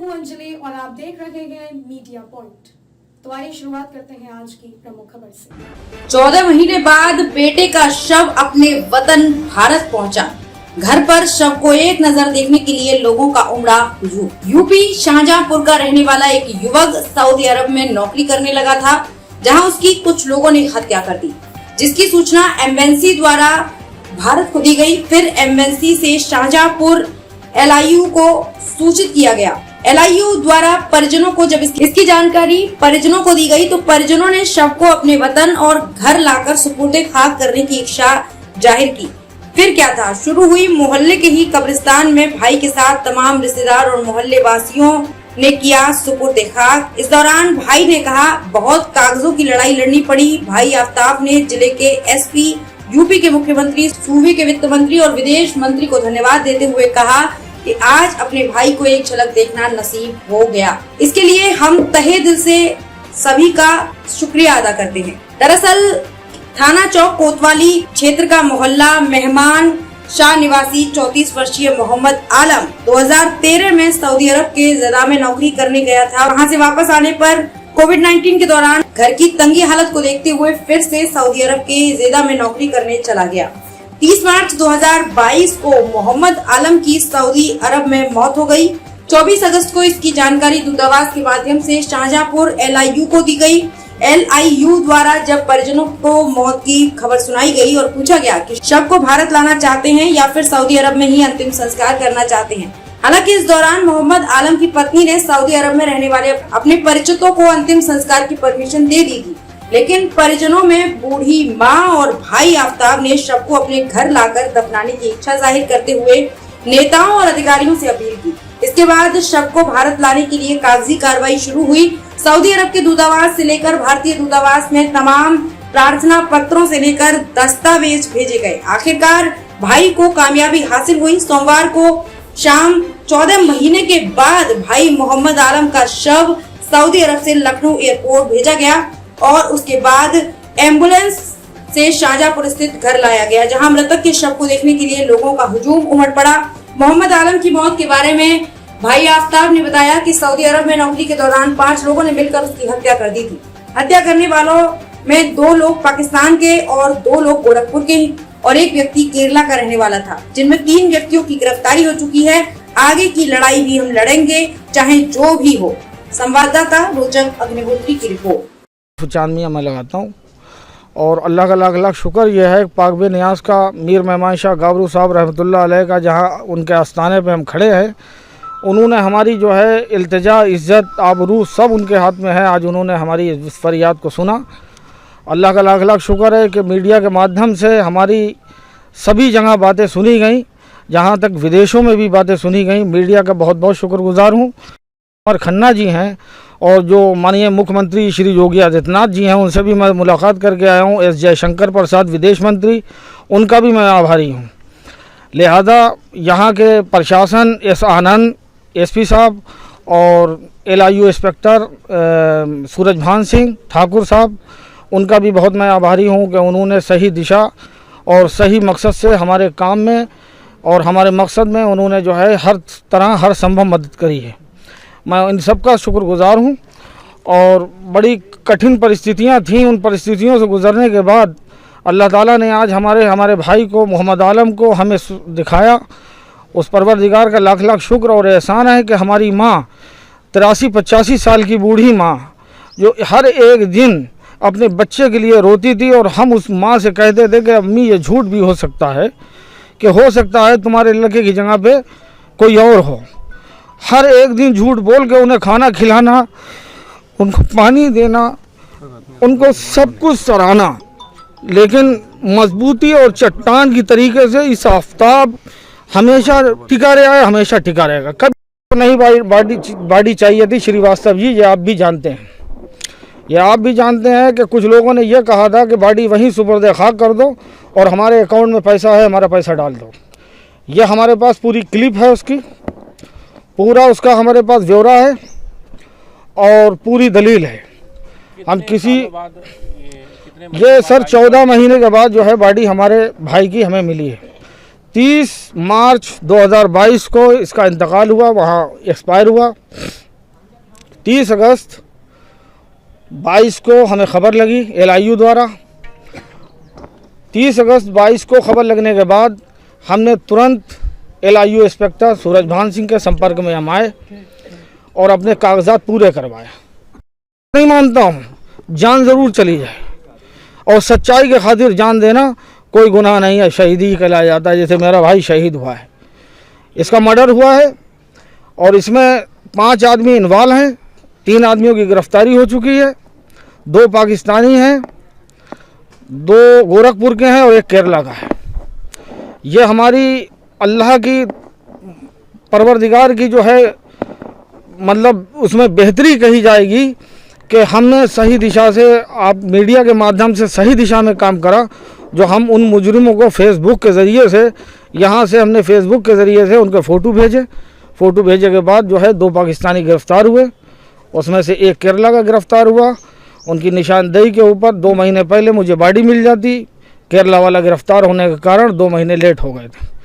हूं अंजलि और आप देख रहे हैं मीडिया पॉइंट। तो आइए शुरुआत करते हैं आज की प्रमुख खबर से। 14 महीने बाद बेटे का शव अपने वतन भारत पहुंचा। घर पर शव को एक नजर देखने के लिए लोगों का उमड़ा हुजूम। यूपी शाहजहांपुर का रहने वाला एक युवक सऊदी अरब में नौकरी करने लगा था, जहां उसकी कुछ लोगों ने हत्या कर दी, जिसकी सूचना एम्बेसी द्वारा भारत को दी गई। फिर एम्बेसी से शाहजहांपुर LIU को सूचित किया गया। LIU द्वारा परिजनों को जब इसकी जानकारी परिजनों को दी गई तो परिजनों ने शव को अपने वतन और घर लाकर सुपुर्दे खाक करने की इच्छा जाहिर की। फिर क्या था, शुरू हुई मोहल्ले के ही कब्रिस्तान में भाई के साथ तमाम रिश्तेदार और मोहल्ले वासियों ने किया सुपुर्दे खाक। इस दौरान भाई ने कहा, बहुत कागजों की लड़ाई लड़नी पड़ी। भाई आफ्ताब ने जिले के SP, यूपी के मुख्यमंत्री, सूबे के वित्त मंत्री और विदेश मंत्री को धन्यवाद देते हुए कहा कि आज अपने भाई को एक झलक देखना नसीब हो गया। इसके लिए हम तहे दिल से सभी का शुक्रिया अदा करते हैं। दरअसल थाना चौक कोतवाली क्षेत्र का मोहल्ला मेहमान शाह निवासी 34 वर्षीय मोहम्मद आलम 2013 में सऊदी अरब के ज़ेदा में नौकरी करने गया था। वहां से वापस आने पर कोविड-19 के दौरान घर की तंगी हालत को देखते हुए फिर से सऊदी अरब के ज़ेदा में नौकरी करने चला गया। 30 मार्च 2022 को मोहम्मद आलम की सऊदी अरब में मौत हो गई। 24 अगस्त को इसकी जानकारी दूतावास के माध्यम से शाहजहांपुर LIU को दी गई। LIU द्वारा जब परिजनों को मौत की खबर सुनाई गई और पूछा गया कि शव को भारत लाना चाहते हैं या फिर सऊदी अरब में ही अंतिम संस्कार करना चाहते हैं। हालांकि इस दौरान मोहम्मद आलम की पत्नी ने सऊदी अरब में रहने वाले अपने परिचितों को अंतिम संस्कार की परमिशन दे दी थी, लेकिन परिजनों में बूढ़ी मां और भाई आफ्ताब ने शव को अपने घर लाकर दफनाने की इच्छा जाहिर करते हुए नेताओं और अधिकारियों से अपील की। इसके बाद शव को भारत लाने के लिए कागजी कार्रवाई शुरू हुई। सऊदी अरब के दूतावास से लेकर भारतीय दूतावास में तमाम प्रार्थना पत्रों से लेकर दस्तावेज भेजे गए। आखिरकार भाई को कामयाबी हासिल हुई। सोमवार को शाम 14 महीने के बाद भाई मोहम्मद आलम का शव सऊदी अरब से लखनऊ एयरपोर्ट भेजा गया और उसके बाद एम्बुलेंस से शाहजहांपुर स्थित घर लाया गया, जहां मृतक के शव को देखने के लिए लोगों का हुजूम उमड़ पड़ा। मोहम्मद आलम की मौत के बारे में भाई आफ्ताब ने बताया कि सऊदी अरब में नौकरी के दौरान 5 लोगों ने मिलकर उसकी हत्या कर दी थी। हत्या करने वालों में 2 लोग पाकिस्तान के और 2 लोग गोरखपुर के और एक व्यक्ति केरला का रहने वाला था, जिनमें 3 व्यक्तियों की गिरफ्तारी हो चुकी है। आगे की लड़ाई भी हम लड़ेंगे, चाहे जो भी हो। संवाददाता रोचक अग्निहोत्री की रिपोर्ट। चांदमिया मैं लगाता हूँ और अल्लाह का लाख लाख शुक्र यह है पाकबे नियाज का मीर मेहमान शाह गाबरू साहब रहमतुल्लाह अलैह का, जहाँ उनके आस्थाने पे हम खड़े हैं। उन्होंने हमारी जो है इल्तिजा, इज़्ज़त, आबरू सब उनके हाथ में है। आज उन्होंने हमारी इस फरियाद को सुना। अल्लाह का लाख लाख शुक्र है कि मीडिया के माध्यम से हमारी सभी जगह बातें सुनी गई, जहाँ तक विदेशों में भी बातें सुनी गई। मीडिया का बहुत बहुत शुक्रगुजार हूँ। और खन्ना जी हैं और जो माननीय मुख्यमंत्री श्री योगी आदित्यनाथ जी हैं, उनसे भी मैं मुलाकात करके आया हूँ। S जयशंकर प्रसाद विदेश मंत्री, उनका भी मैं आभारी हूँ। लिहाजा यहाँ के प्रशासन, S आनंद SP साहब और LIU इंस्पेक्टर सूरजभान सिंह ठाकुर साहब, उनका भी बहुत मैं आभारी हूँ कि उन्होंने सही दिशा और सही मकसद से हमारे काम में और हमारे मकसद में उन्होंने जो है हर तरह हर संभव मदद करी है। मैं इन सब का शुक्रगुजार हूँ। और बड़ी कठिन परिस्थितियाँ थीं, उन परिस्थितियों से गुजरने के बाद अल्लाह ताला ने आज हमारे भाई को मोहम्मद आलम को हमें दिखाया। उस परवरदिगार का लाख लाख शुक्र और एहसान है कि हमारी माँ 83-85 साल की बूढ़ी माँ जो हर एक दिन अपने बच्चे के लिए रोती थी, और हम उस माँ से कहते थे कि अम्मी ये झूठ भी हो सकता है कि हो सकता है तुम्हारे लड़के की जगह पे कोई और हो। हर एक दिन झूठ बोल के उन्हें खाना खिलाना, उनको पानी देना, उनको सब कुछ सराहना, लेकिन मजबूती और चट्टान की तरीके से इस आफ्ताब हमेशा टिका रहा है, हमेशा टिका रहेगा। कभी नहीं बाड़ी चाहिए थी श्रीवास्तव जी, ये आप भी जानते हैं। ये आप भी जानते हैं कि कुछ लोगों ने यह कहा था कि बाड़ी वहीं सुपुर्द खाक कर दो और हमारे अकाउंट में पैसा है, हमारा पैसा डाल दो। ये हमारे पास पूरी क्लिप है उसकी, पूरा उसका हमारे पास ब्यौरा है और पूरी दलील है। हम किसी ये सर 14 महीने के बाद जो है बाड़ी हमारे भाई की हमें मिली है। 30 मार्च 2022 को इसका इंतकाल हुआ, वहाँ एक्सपायर हुआ। 30 अगस्त 22 को हमें खबर लगी LIU द्वारा। 30 अगस्त 22 को खबर लगने के बाद हमने तुरंत LIU इंस्पेक्टर सूरजभान सिंह के संपर्क में हम आए और अपने कागजात पूरे करवाए। नहीं मानता हूँ, जान ज़रूर चली जाए और सच्चाई के खातिर जान देना कोई गुनाह नहीं है, शहीदी कहलाया जाता है। जैसे मेरा भाई शहीद हुआ है, इसका मर्डर हुआ है और इसमें 5 आदमी इन्वॉल्व हैं। 3 आदमियों की गिरफ्तारी हो चुकी है, 2 पाकिस्तानी हैं, 2 गोरखपुर के हैं और 1 केरला का है। ये हमारी अल्लाह की परवरदिगार की जो है मतलब उसमें बेहतरी कही जाएगी कि हमने सही दिशा से, आप मीडिया के माध्यम से सही दिशा में काम करा। जो हम उन मुजरिमों को फेसबुक के ज़रिए से, यहाँ से हमने फेसबुक के ज़रिए से उनके फ़ोटो भेजे। फ़ोटो भेजे के बाद जो है 2 पाकिस्तानी गिरफ़्तार हुए, उसमें से 1 केरला का गिरफ़्तार हुआ। उनकी निशानदेही के ऊपर 2 महीने पहले मुझे बॉडी मिल जाती, केरला वाला गिरफ़्तार होने के कारण 2 महीने लेट हो गए थे।